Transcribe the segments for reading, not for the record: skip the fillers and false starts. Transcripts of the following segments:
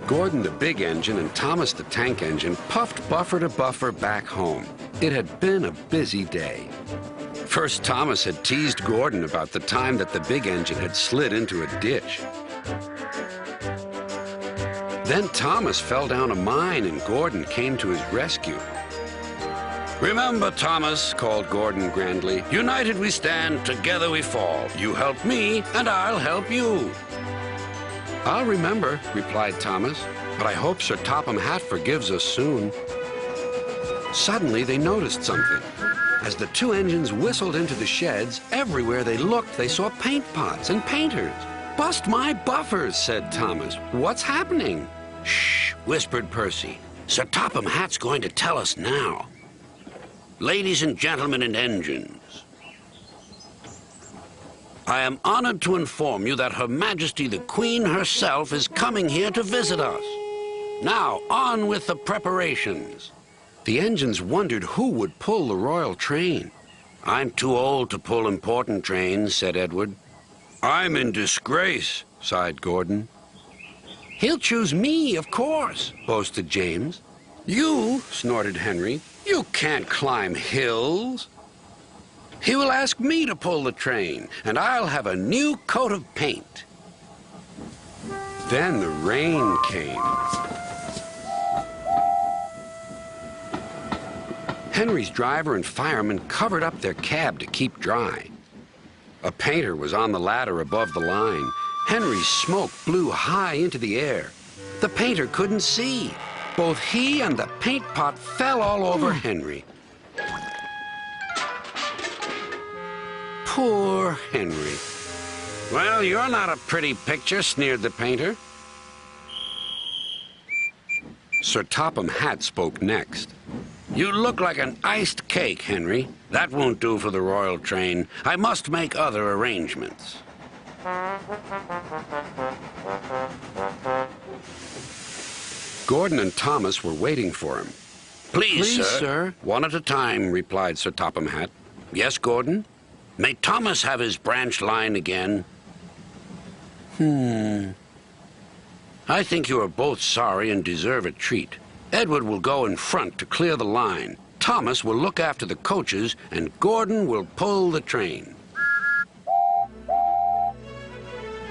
Gordon, the big engine, and Thomas, the tank engine, puffed buffer to buffer back home. It had been a busy day. First, Thomas had teased Gordon about the time that the big engine had slid into a ditch. Then Thomas fell down a mine and Gordon came to his rescue. "Remember, Thomas," called Gordon grandly, "united we stand, together we fall. You help me, and I'll help you." "I'll remember," replied Thomas, "but I hope Sir Topham Hatt forgives us soon." Suddenly, they noticed something. As the two engines whistled into the sheds, everywhere they looked, they saw paint pots and painters. "Bust my buffers," said Thomas. "What's happening?" "Shh," whispered Percy. "Sir Topham Hatt's going to tell us now. Ladies and gentlemen and engines, I am honored to inform you that Her Majesty the Queen herself is coming here to visit us. Now, on with the preparations." The engines wondered who would pull the royal train. "I'm too old to pull important trains," said Edward. "I'm in disgrace," sighed Gordon. "He'll choose me, of course," boasted James. "You," snorted Henry, "you can't climb hills." "He will ask me to pull the train, and I'll have a new coat of paint." Then the rain came. Henry's driver and fireman covered up their cab to keep dry. A painter was on the ladder above the line. Henry's smoke blew high into the air. The painter couldn't see. Both he and the paint pot fell all over Henry. Poor Henry. "Well, you're not a pretty picture," sneered the painter. Sir Topham Hatt spoke next. "You look like an iced cake, Henry. That won't do for the royal train. I must make other arrangements." Gordon and Thomas were waiting for him. Please, sir. "One at a time," replied Sir Topham Hatt. "Yes, Gordon? May Thomas have his branch line again?" "I think you are both sorry and deserve a treat. Edward will go in front to clear the line. Thomas will look after the coaches, and Gordon will pull the train."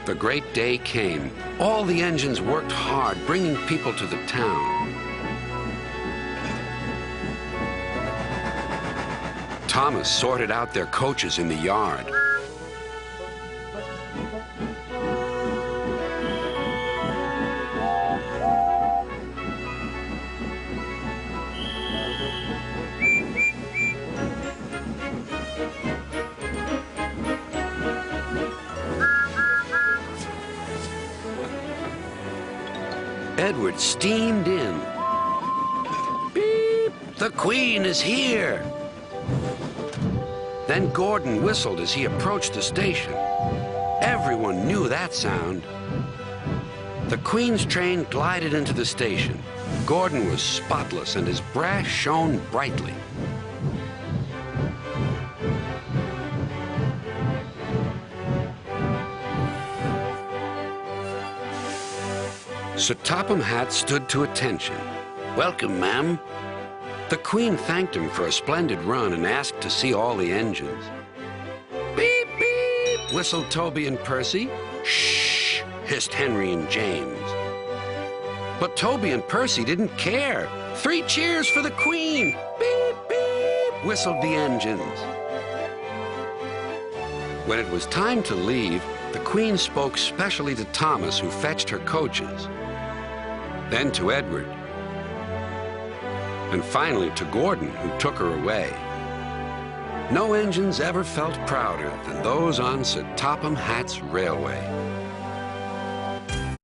The great day came. All the engines worked hard, bringing people to the town. Thomas sorted out their coaches in the yard. Edward steamed in. "Beep! The Queen is here!" Then Gordon whistled as he approached the station. Everyone knew that sound. The Queen's train glided into the station. Gordon was spotless and his brass shone brightly. Sir Topham Hatt stood to attention. "Welcome, ma'am." The Queen thanked him for a splendid run and asked to see all the engines. "Beep, beep," whistled Toby and Percy. "Shh," hissed Henry and James. But Toby and Percy didn't care. "3 cheers for the Queen!" "Beep, beep," whistled the engines. When it was time to leave, the Queen spoke specially to Thomas, who fetched her coaches. Then to Edward, and finally to Gordon, who took her away. No engines ever felt prouder than those on Sir Topham Hatt's railway.